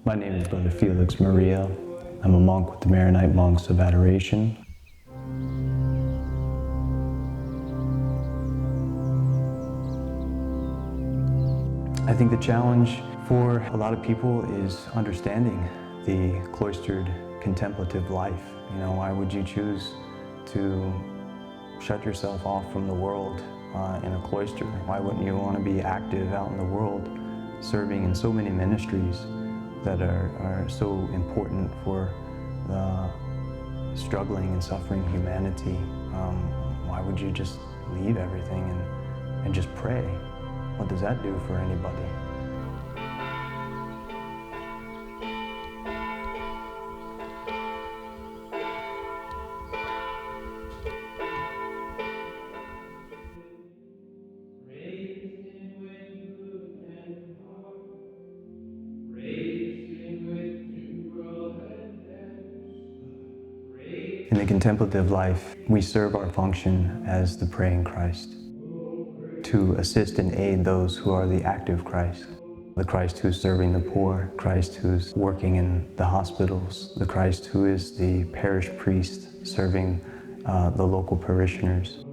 My name is Brother Felix Maria. I'm a monk with the Maronite monks of Adoration. I think the challenge for a lot of people is understanding the cloistered contemplative life. Why would you choose to shut yourself off from the world in a cloister? Why wouldn't you want to be active out in the world, serving in so many ministries that are so important for the struggling and suffering humanity? Why would you just leave everything and just pray? What does that do for anybody? In the contemplative life, we serve our function as the praying Christ, to assist and aid those who are the active Christ. The Christ who's serving the poor, Christ who's working in the hospitals, the Christ who is the parish priest serving the local parishioners.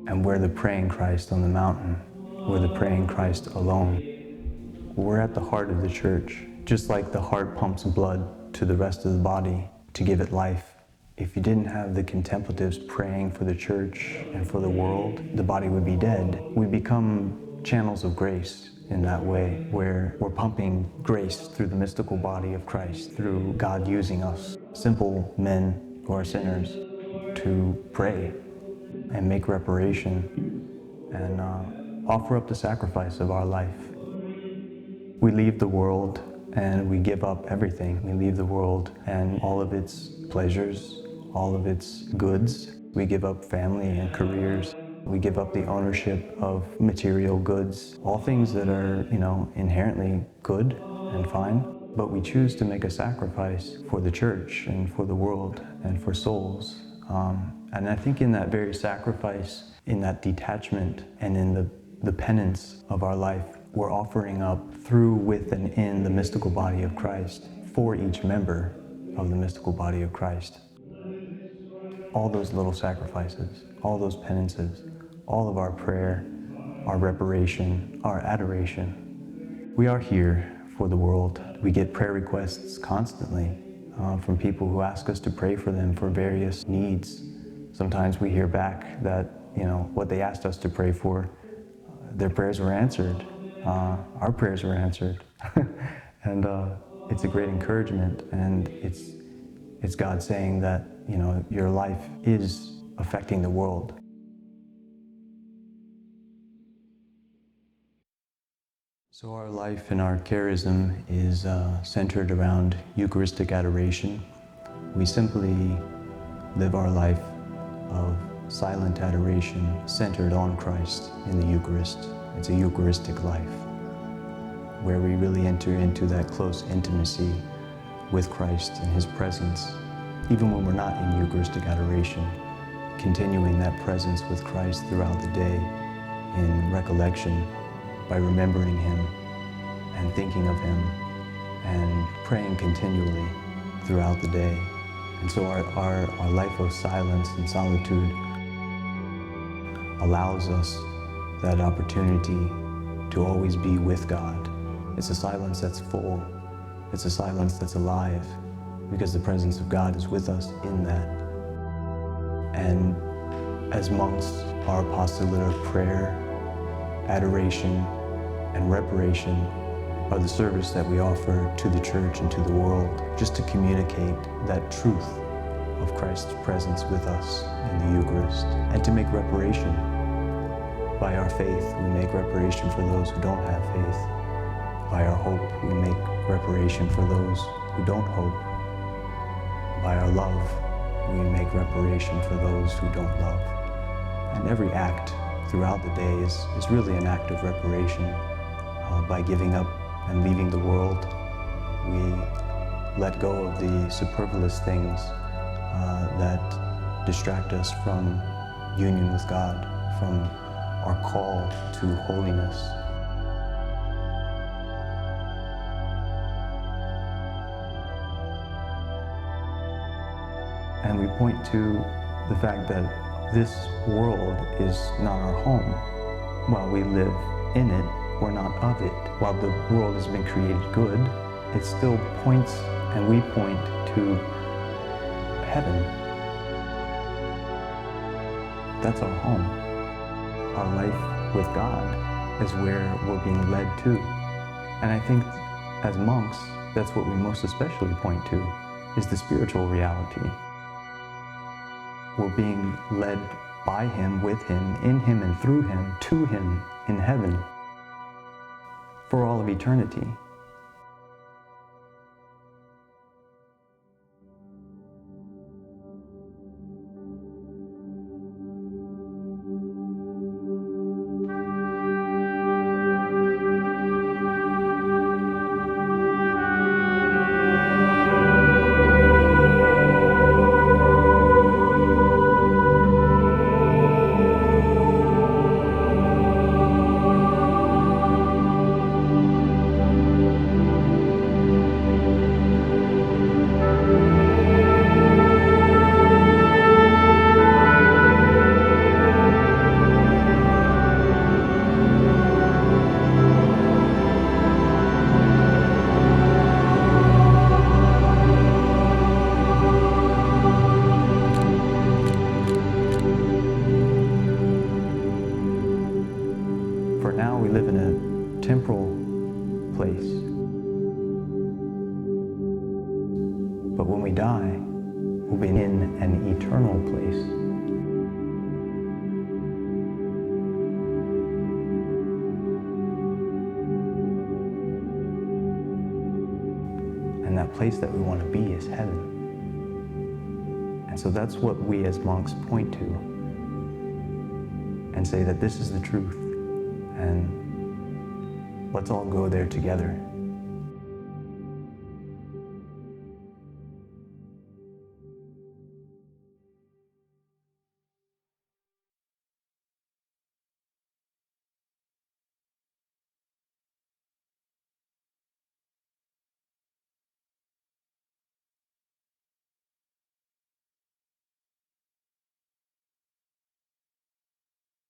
And we're the praying Christ on the mountain. We're the praying Christ alone. We're at the heart of the church. Just like the heart pumps blood to the rest of the body to give it life, if you didn't have the contemplatives praying for the church and for the world, the body would be dead. We become channels of grace in that way, where we're pumping grace through the mystical body of Christ, through God using us, simple men who are sinners, to pray and make reparation and offer up the sacrifice of our life. We leave the world and we give up everything. We leave the world and all of its pleasures, all of its goods. We give up family and careers. We give up the ownership of material goods, all things that are, inherently good and fine. But we choose to make a sacrifice for the church and for the world and for souls. And I think in that very sacrifice, in that detachment, and in the penance of our life, we're offering up through, with, and in the mystical body of Christ for each member of the mystical body of Christ. All those little sacrifices, all those penances, all of our prayer, our reparation, our adoration. We are here for the world. We get prayer requests constantly from people who ask us to pray for them for various needs. Sometimes we hear back that, what they asked us to pray for, their prayers were answered. Our prayers were answered. And it's a great encouragement, and it's God saying that, your life is affecting the world. So our life and our charism is centered around Eucharistic adoration. We simply live our life of silent adoration centered on Christ in the Eucharist. It's a Eucharistic life where we really enter into that close intimacy with Christ and His presence, even when we're not in Eucharistic adoration, continuing that presence with Christ throughout the day in recollection by remembering Him and thinking of Him and praying continually throughout the day. And so our life of silence and solitude allows us that opportunity to always be with God. It's a silence that's full. It's a silence that's alive, because the presence of God is with us in that. And as monks, our apostolate of prayer, adoration, and reparation are the service that we offer to the church and to the world, just to communicate that truth of Christ's presence with us in the Eucharist, and to make reparation. By our faith, we make reparation for those who don't have faith. By our hope, we make reparation for those who don't hope. By our love, we make reparation for those who don't love. And every act throughout the day is really an act of reparation. By giving up and leaving the world, we let go of the superfluous things that distract us from union with God, from our call to holiness. And we point to the fact that this world is not our home. While we live in it, we're not of it. While the world has been created good, it still points, and we point to heaven. That's our home. Our life with God is where we're being led to. And I think as monks, that's what we most especially point to, is the spiritual reality. We're being led by Him, with Him, in Him, and through Him, to Him in heaven for all of eternity. For now, we live in a temporal place. But when we die, we'll be in an eternal place. And that place that we want to be is heaven. And so that's what we as monks point to and say that this is the truth. And let's all go there together.